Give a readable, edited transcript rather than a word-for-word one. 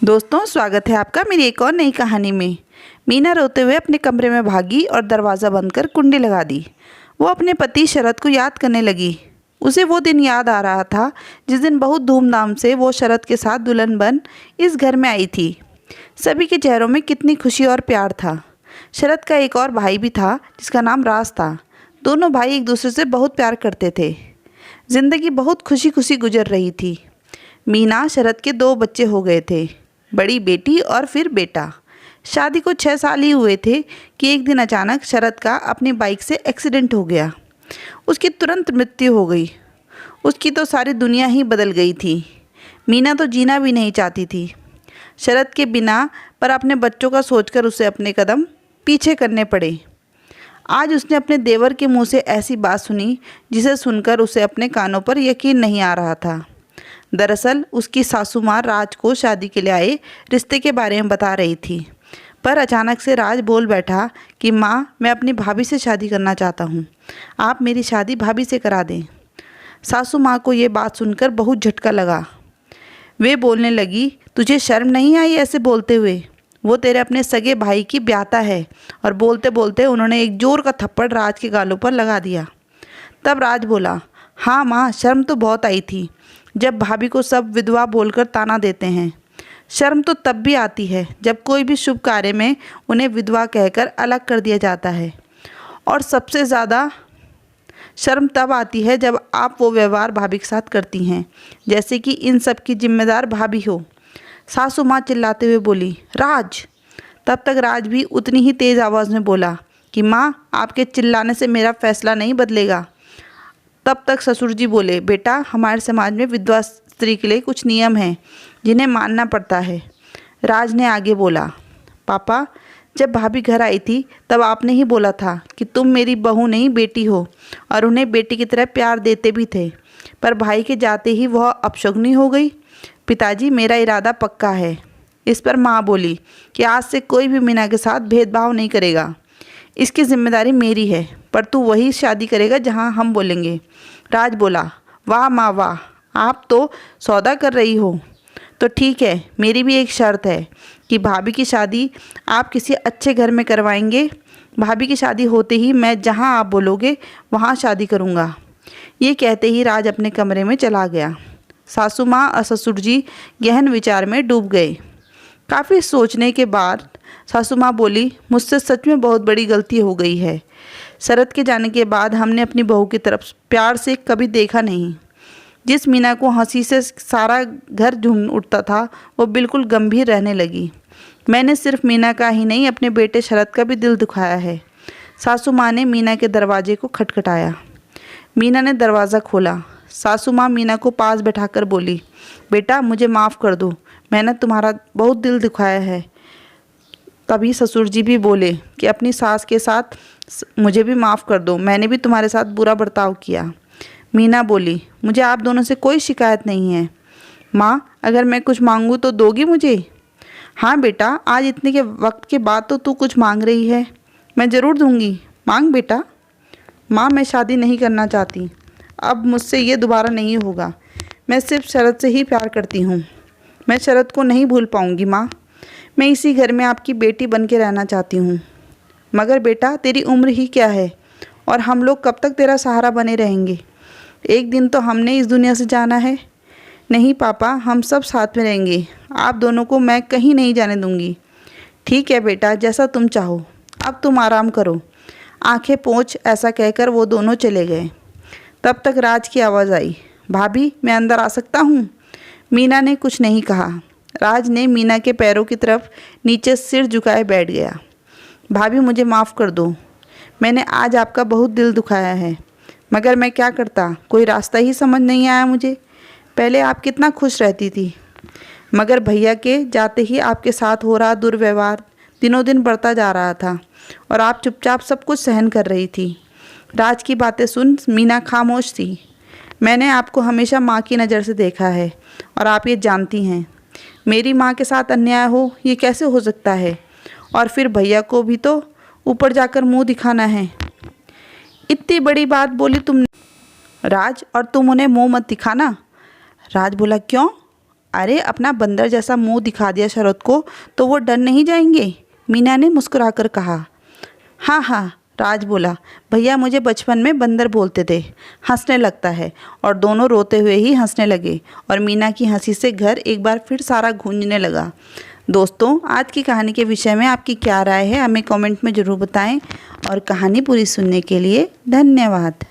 दोस्तों, स्वागत है आपका मेरी एक और नई कहानी में। मीना रोते हुए अपने कमरे में भागी और दरवाज़ा बंद कर कुंडी लगा दी। वो अपने पति शरद को याद करने लगी। उसे वो दिन याद आ रहा था जिस दिन बहुत धूमधाम से वो शरद के साथ दुल्हन बन इस घर में आई थी। सभी के चेहरों में कितनी खुशी और प्यार था। शरद का एक और भाई भी था जिसका नाम राज था। दोनों भाई एक दूसरे से बहुत प्यार करते थे। ज़िंदगी बहुत खुशी खुशी गुजर रही थी। मीना शरद के 2 बच्चे हो गए थे, बड़ी बेटी और फिर बेटा। शादी को 6 साल ही हुए थे कि एक दिन अचानक शरद का अपनी बाइक से एक्सीडेंट हो गया। उसकी तुरंत मृत्यु हो गई। उसकी तो सारी दुनिया ही बदल गई थी। मीना तो जीना भी नहीं चाहती थी। शरद के बिना पर अपने बच्चों का सोचकर उसे अपने कदम पीछे करने पड़े। आज उसने अपने देवर के मुंह से ऐसी बात सुनी जिसे सुनकर उसे अपने कानों पर यकीन नहीं आ रहा था। दरअसल उसकी सासू माँ राज को शादी के लिए आए रिश्ते के बारे में बता रही थी, पर अचानक से राज बोल बैठा कि माँ, मैं अपनी भाभी से शादी करना चाहता हूँ। आप मेरी शादी भाभी से करा दें। सासू माँ को ये बात सुनकर बहुत झटका लगा। वे बोलने लगी, तुझे शर्म नहीं आई ऐसे बोलते हुए? वो तेरे अपने सगे भाई की ब्याता है। और बोलते बोलते उन्होंने एक जोर का थप्पड़ राज के गालों पर लगा दिया। तब राज बोला, हाँ माँ, शर्म तो बहुत आई थी। जब भाभी को सब विधवा बोलकर ताना देते हैं। शर्म तो तब भी आती है जब कोई भी शुभ कार्य में उन्हें विधवा कहकर अलग कर दिया जाता है। और सबसे ज़्यादा शर्म तब आती है जब आप वो व्यवहार भाभी के साथ करती हैं, जैसे कि इन सब की जिम्मेदार भाभी हो। सासू माँ चिल्लाते हुए बोली, राज। तब तक राज भी उतनी ही तेज़ आवाज़ में बोला कि माँ, आपके चिल्लाने से मेरा फैसला नहीं बदलेगा। तब तक ससुर जी बोले, बेटा, हमारे समाज में विधवा स्त्री के लिए कुछ नियम हैं जिन्हें मानना पड़ता है। राज ने आगे बोला, पापा, जब भाभी घर आई थी तब आपने ही बोला था कि तुम मेरी बहू नहीं बेटी हो और उन्हें बेटी की तरह प्यार देते भी थे, पर भाई के जाते ही वह अपशगुनी हो गई। पिताजी, मेरा इरादा पक्का है। इस पर माँ बोली कि आज से कोई भी मीना के साथ भेदभाव नहीं करेगा। इसकी जिम्मेदारी मेरी है, पर तू वही शादी करेगा जहाँ हम बोलेंगे। राज बोला, वाह माँ वाह, आप तो सौदा कर रही हो। तो ठीक है, मेरी भी एक शर्त है कि भाभी की शादी आप किसी अच्छे घर में करवाएंगे। भाभी की शादी होते ही मैं जहाँ आप बोलोगे वहाँ शादी करूँगा। ये कहते ही राज अपने कमरे में चला गया। सासू माँ और ससुर जी गहन विचार में डूब गए। काफ़ी सोचने के बाद सासू माँ बोली, मुझसे सच में बहुत बड़ी गलती हो गई है। शरद के जाने के बाद हमने अपनी बहू की तरफ प्यार से कभी देखा नहीं। जिस मीना को हंसी से सारा घर झूम उठता था, वो बिल्कुल गंभीर रहने लगी। मैंने सिर्फ मीना का ही नहीं, अपने बेटे शरद का भी दिल दुखाया है। सासू माँ ने मीना के दरवाजे को खटखटाया। मीना ने दरवाज़ा खोला। सासू माँ मीना को पास बैठाकर बोली, बेटा, मुझे माफ़ कर दो, मैंने तुम्हारा बहुत दिल दुखाया है। तभी ससुर जी भी बोले कि अपनी सास के साथ मुझे भी माफ़ कर दो, मैंने भी तुम्हारे साथ बुरा बर्ताव किया। मीना बोली, मुझे आप दोनों से कोई शिकायत नहीं है। माँ, अगर मैं कुछ मांगूँ तो दोगी मुझे? हाँ बेटा, आज इतने के वक्त के बाद तो तू कुछ मांग रही है, मैं ज़रूर दूँगी। मांग बेटा। माँ, मैं शादी नहीं करना चाहती। अब मुझसे ये दोबारा नहीं होगा। मैं सिर्फ शरद से ही प्यार करती हूँ। मैं शरद को नहीं भूल पाऊँगी माँ। मैं इसी घर में आपकी बेटी बन के रहना चाहती हूँ। मगर बेटा, तेरी उम्र ही क्या है और हम लोग कब तक तेरा सहारा बने रहेंगे? एक दिन तो हमने इस दुनिया से जाना है। नहीं पापा, हम सब साथ में रहेंगे। आप दोनों को मैं कहीं नहीं जाने दूँगी। ठीक है बेटा, जैसा तुम चाहो। अब तुम आराम करो। आंखें पोंछ ऐसा कहकर वो दोनों चले गए। तब तक राज की आवाज़ आई, भाभी, मैं अंदर आ सकता हूँ? मीना ने कुछ नहीं कहा। राज ने मीना के पैरों की तरफ नीचे सिर झुकाए बैठ गया। भाभी, मुझे माफ़ कर दो। मैंने आज आपका बहुत दिल दुखाया है, मगर मैं क्या करता, कोई रास्ता ही समझ नहीं आया मुझे। पहले आप कितना खुश रहती थी, मगर भैया के जाते ही आपके साथ हो रहा दुर्व्यवहार दिनों दिन बढ़ता जा रहा था और आप चुपचाप सब कुछ सहन कर रही थी। राज की बातें सुन मीना खामोश थी। मैंने आपको हमेशा माँ की नज़र से देखा है और आप ये जानती हैं। मेरी माँ के साथ अन्याय हो, ये कैसे हो सकता है? और फिर भैया को भी तो ऊपर जाकर मुंह दिखाना है। इतनी बड़ी बात बोली तुमने राज, और तुम उन्हें मुंह मत दिखाना। राज बोला, क्यों? अरे अपना बंदर जैसा मुंह दिखा दिया शरद को तो वो डर नहीं जाएंगे, मीना ने मुस्कुराकर कहा। हाँ हाँ, राज बोला, भैया मुझे बचपन में बंदर बोलते थे, हंसने लगता है। और दोनों रोते हुए ही हंसने लगे और मीना की हंसी से घर एक बार फिर सारा गूंजने लगा। दोस्तों, आज की कहानी के विषय में आपकी क्या राय है हमें कमेंट में ज़रूर बताएं और कहानी पूरी सुनने के लिए धन्यवाद।